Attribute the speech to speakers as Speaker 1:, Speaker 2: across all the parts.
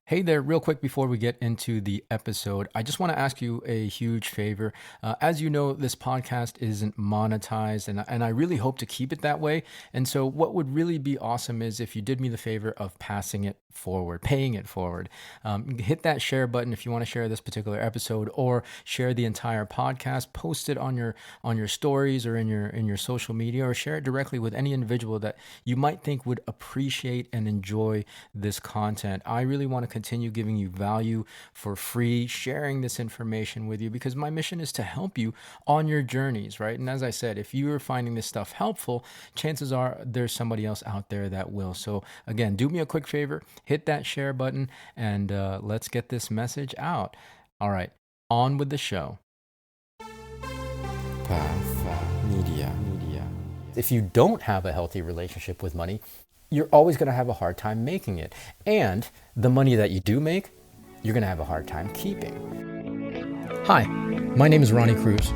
Speaker 1: Hey there, real quick before we get into the episode, I just want to ask you a huge favor. As you know, this podcast isn't monetized, and I really hope to keep it that way. And so, what would really be awesome is if you did me the favor of passing it forward, paying it forward. Hit that share button if you want to share this particular episode, or share the entire podcast. Post it on your stories or in your social media, or share it directly with any individual that you might think would appreciate and enjoy this content. I really want to continue giving you value for free, sharing this information with you because my mission is to help you on your journeys, right? And as I said, if you are finding this stuff helpful, chances are there's somebody else out there that will. So again, do me a quick favor, hit that share button, and let's get this message out. All right, on with the show. Path Media. If you don't have a healthy relationship with money, you're always going to have a hard time making it. And the money that you do make, you're going to have a hard time keeping. Hi, my name is Ronnie Cruz.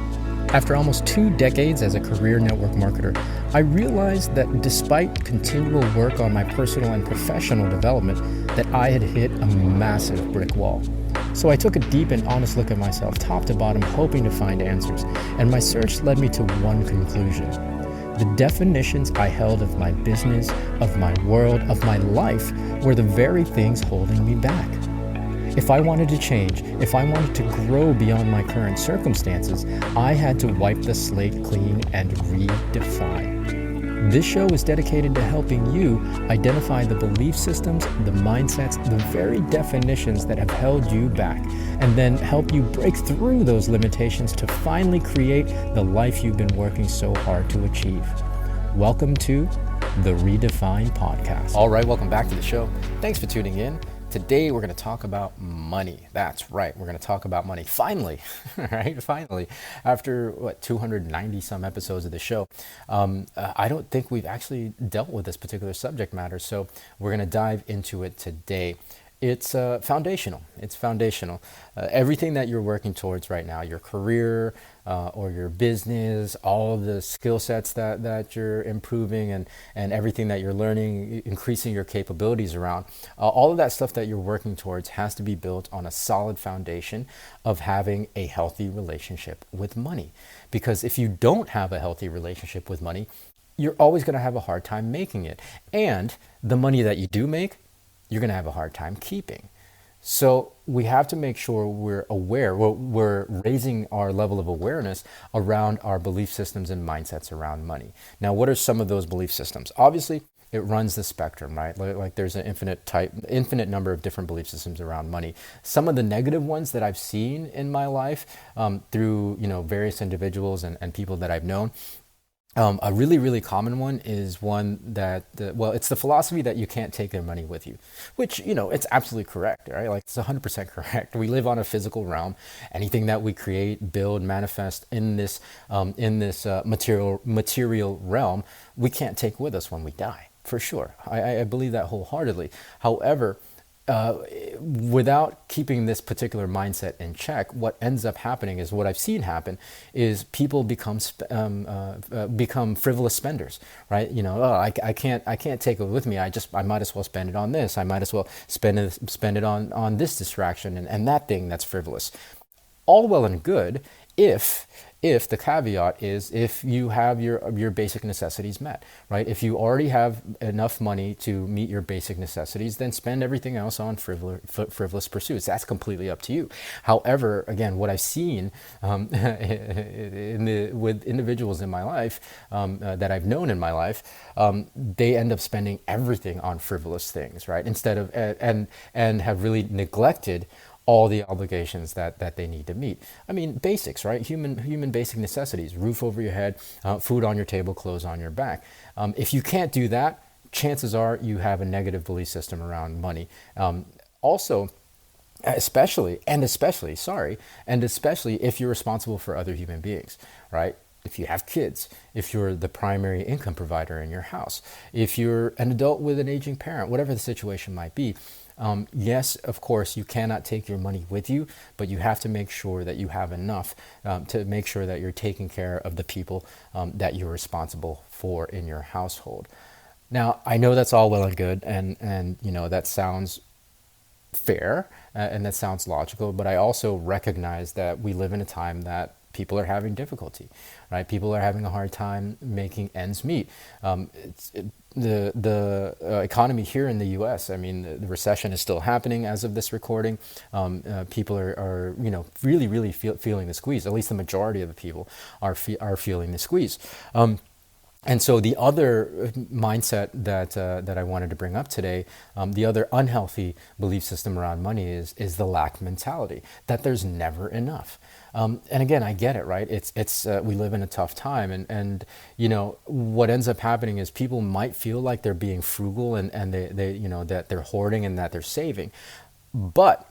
Speaker 1: After almost 2 decades as a career network marketer, I realized that despite continual work on my personal and professional development, that I had hit a massive brick wall. So I took a deep and honest look at myself, top to bottom, hoping to find answers. And my search led me to one conclusion. The definitions I held of my business, of my world, of my life were the very things holding me back. If I wanted to change, if I wanted to grow beyond my current circumstances, I had to wipe the slate clean and redefine. This show is dedicated to helping you identify the belief systems, the mindsets, the very definitions that have held you back, and then help you break through those limitations to finally create the life you've been working so hard to achieve. Welcome to the Redefine Podcast. All right, welcome back to the show. Thanks for tuning in. Today, we're going to talk about money. That's right. We're going to talk about money. Finally, right? Finally, after 290 some episodes of the show, I don't think we've actually dealt with this particular subject matter. So we're going to dive into it today. It's foundational. It's foundational. Everything that you're working towards right now, your career or your business, all of the skill sets that you're improving and everything that you're learning, increasing your capabilities around, all of that stuff that you're working towards has to be built on a solid foundation of having a healthy relationship with money. Because if you don't have a healthy relationship with money, you're always going to have a hard time making it. And the money that you do make, you're going to have a hard time keeping. So we have to make sure we're aware, we're raising our level of awareness around our belief systems and mindsets around money. Now, what are some of those belief systems? Obviously, it runs the spectrum, right? Like there's an infinite number of different belief systems around money. Some of the negative ones that I've seen in my life through various individuals and people that I've known. A really, really common one is one that, it's the philosophy that you can't take their money with you, which, it's absolutely correct, right? Like it's 100% correct. We live on a physical realm. Anything that we create, build, manifest in this material realm, we can't take with us when we die, for sure. I believe that wholeheartedly. However, without keeping this particular mindset in check, what ends up happening is what I've seen happen is people become frivolous spenders, right? I can't take it with me. I might as well spend it on this. I might as well spend it on this distraction and that thing that's frivolous. All well and good if the caveat is if you have your basic necessities met, right? If you already have enough money to meet your basic necessities, then spend everything else on frivolous pursuits. That's completely up to you. However, again, what I've seen with individuals in my life that I've known in my life, they end up spending everything on frivolous things, right? Instead of and have really neglected all the obligations that they need to meet. I mean, basics, right? Human basic necessities: roof over your head, food on your table, clothes on your back. If you can't do that, chances are you have a negative belief system around money. Also, especially if you're responsible for other human beings, right? If you have kids, if you're the primary income provider in your house, if you're an adult with an aging parent, whatever the situation might be, yes, of course, you cannot take your money with you, but you have to make sure that you have enough to make sure that you're taking care of the people that you're responsible for in your household. Now, I know that's all well and good, and that sounds fair, and that sounds logical, but I also recognize that we live in a time that people are having difficulty, right? People are having a hard time making ends meet. The economy here in the U.S. I mean, the recession is still happening as of this recording. People are really feeling the squeeze. At least the majority of the people are feeling the squeeze. And so the other mindset that I wanted to bring up today, the other unhealthy belief system around money is the lack mentality, that there's never enough. And again, I get it, right? It's we live in a tough time, and what ends up happening is people might feel like they're being frugal, and they that they're hoarding and that they're saving, but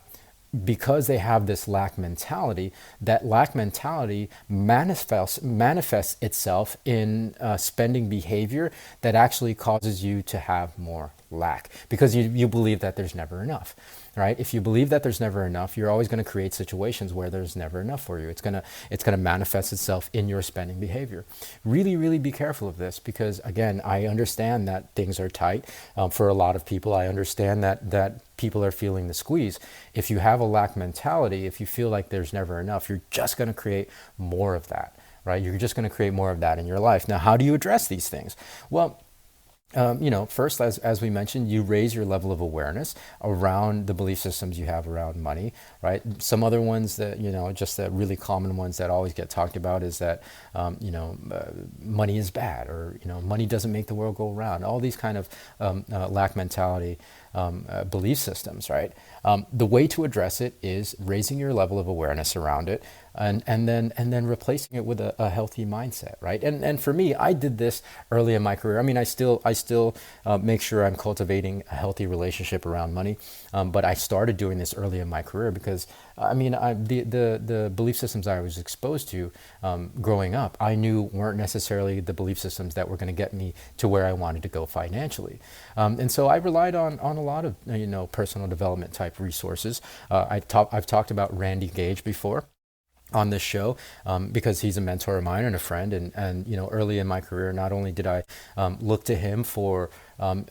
Speaker 1: because they have this lack mentality, that lack mentality manifests itself in spending behavior that actually causes you to have more lack, because you believe that there's never enough, right? If you believe that there's never enough, you're always going to create situations where there's never enough for you. It's gonna manifest itself in your spending behavior. Really be careful of this, because again, I understand that things are tight for a lot of people. I understand that people are feeling the squeeze. If you have a lack mentality, if you feel like there's never enough, you're just going to create more of that, right? You're just going to create more of that in your life. Now, how do you address these things? Well, first, as we mentioned, you raise your level of awareness around the belief systems you have around money, right? Some other ones that, just the really common ones that always get talked about is that, money is bad, or, money doesn't make the world go round. All these kind of lack mentality belief systems, right? The way to address it is raising your level of awareness around it, and then replacing it with a healthy mindset, right? And for me, I did this early in my career. I mean, I still make sure I'm cultivating a healthy relationship around money, but I started doing this early in my career because the belief systems I was exposed to growing up, I knew weren't necessarily the belief systems that were going to get me to where I wanted to go financially, and so I relied on a lot of personal development type resources. I've talked about Randy Gage before on this show, because he's a mentor of mine and a friend, and early in my career, not only did I look to him for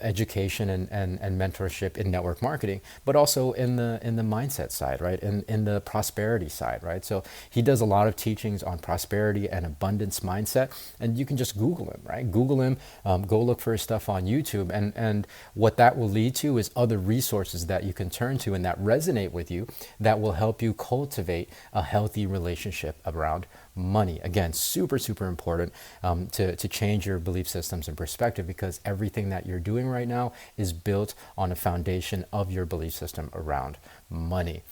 Speaker 1: education and mentorship in network marketing, but also in the mindset side, right? In the prosperity side, right? So he does a lot of teachings on prosperity and abundance mindset, and you can just Google him, right? Google him, go look for his stuff on YouTube, and what that will lead to is other resources that you can turn to and that resonate with you, that will help you cultivate a healthy relationship around money. Again, super important to change your belief systems and perspective, because everything that you're doing right now is built on a foundation of your belief system around money.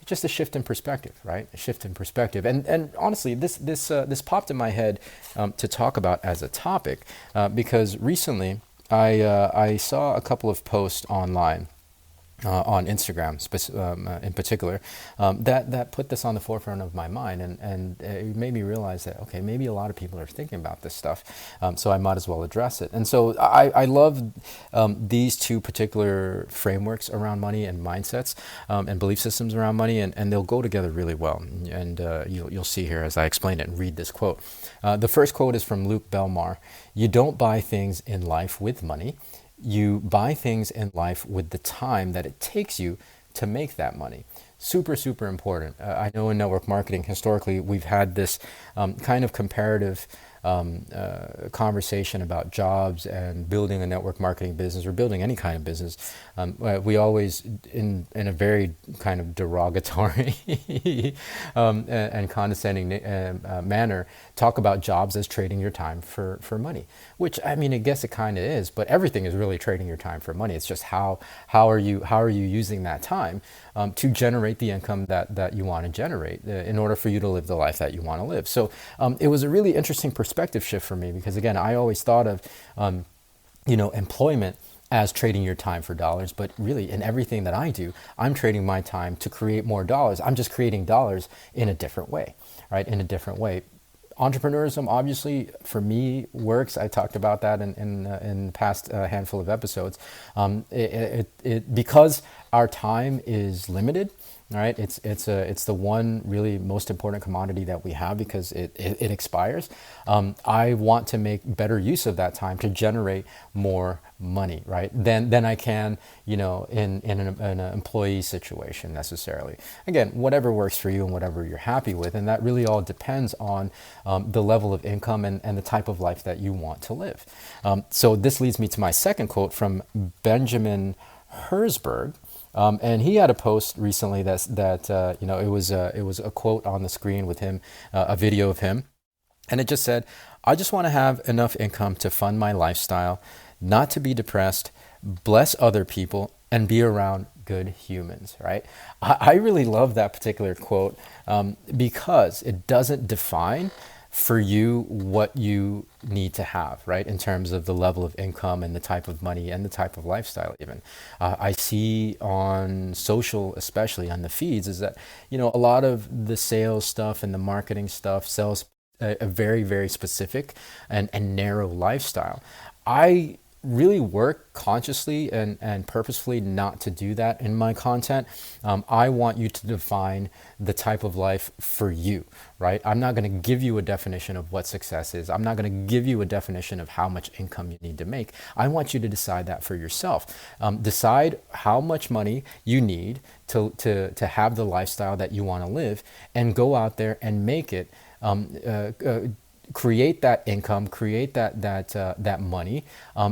Speaker 1: Just a shift in perspective, right? A shift in perspective. And honestly, this popped in my head to talk about as a topic, because recently I saw a couple of posts online, on Instagram in particular, that put this on the forefront of my mind, and it made me realize that, okay, maybe a lot of people are thinking about this stuff, so I might as well address it. And so I love these two particular frameworks around money and mindsets, and belief systems around money, and they'll go together really well. And you'll see here as I explain it and read this quote. The first quote is from Luke Belmare. "You don't buy things in life with money. You buy things in life with the time that it takes you to make that money." Super important. I know in network marketing, historically, we've had this kind of comparative conversation about jobs and building a network marketing business, or building any kind of business. We always, in a very kind of derogatory and condescending manner, talk about jobs as trading your time for money, which, I mean, I guess it kind of is, but everything is really trading your time for money. It's just how are you using that time to generate the income that you want to generate in order for you to live the life that you want to live. So it was a really interesting perspective shift for me, because again, I always thought of employment as trading your time for dollars, but really in everything that I do, I'm trading my time to create more dollars. I'm just creating dollars in a different way, right? In a different way. Entrepreneurism, obviously, for me, works. I talked about that in the past handful of episodes. Because our time is limited, All right, it's the one really most important commodity that we have because it expires. I want to make better use of that time to generate more money, right? Than I can, in an employee situation necessarily. Again, whatever works for you and whatever you're happy with, and that really all depends on the level of income and the type of life that you want to live. So this leads me to my second quote from Benjamin Herberg. And he had a post recently it was a quote on the screen with him, a video of him, and it just said, "I just want to have enough income to fund my lifestyle, not to be depressed, bless other people, and be around good humans." Right? I really love that particular quote because it doesn't define for you what you need to have, right, in terms of the level of income and the type of money and the type of lifestyle even. I see on social, especially on the feeds, is that, a lot of the sales stuff and the marketing stuff sells a very, very specific and narrow lifestyle. I really work consciously and purposefully not to do that in my content. I want you to define the type of life for you, right? I'm not going to give you a definition of what success is. I'm not going to give you a definition of how much income you need to make. I want you to decide that for yourself. Decide how much money you need to have the lifestyle that you want to live, and go out there and make it. Create that income, create that money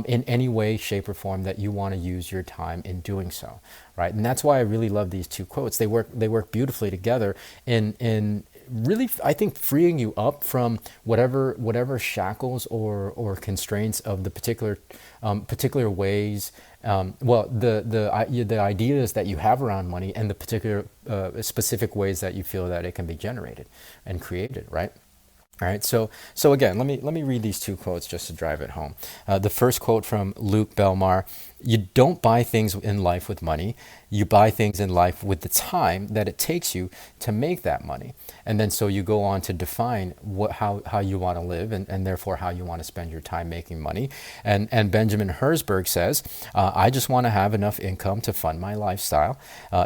Speaker 1: in any way, shape, or form that you want to use your time in doing so, right? And that's why I really love these two quotes. They work beautifully together in really, I think, freeing you up from whatever shackles or constraints of the particular ways. The ideas that you have around money and the particular specific ways that you feel that it can be generated and created, right? All right, so again, let me read these two quotes just to drive it home. The first quote from Luke Belmare: "You don't buy things in life with money. You buy things in life with the time that it takes you to make that money." And then so you go on to define how you want to live and therefore how you want to spend your time making money. And Benjamin Herberg says, "I just want to have enough income to fund my lifestyle,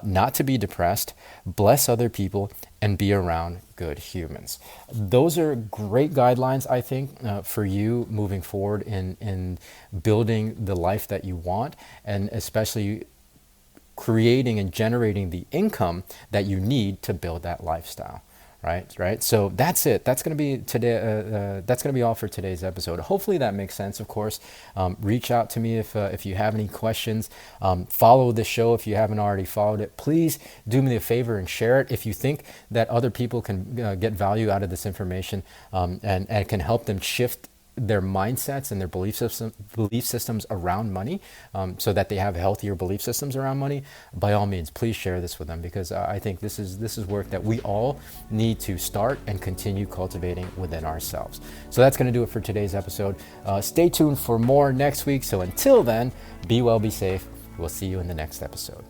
Speaker 1: not to be depressed, bless other people, and be around good humans." Those are great guidelines, I think, for you moving forward in building the life that you want, and especially creating and generating the income that you need to build that lifestyle. Right. So that's it. That's going to be today. That's going to be all for today's episode. Hopefully that makes sense. Of course, reach out to me if you have any questions. Follow the show if you haven't already followed it. Please do me a favor and share it if you think that other people can get value out of this information, and can help them shift their mindsets and their belief systems around money, so that they have healthier belief systems around money. By all means, please share this with them, because I think this is work that we all need to start and continue cultivating within ourselves. So that's going to do it for today's episode. Stay tuned for more next week. So until then, be well, be safe. We'll see you in the next episode.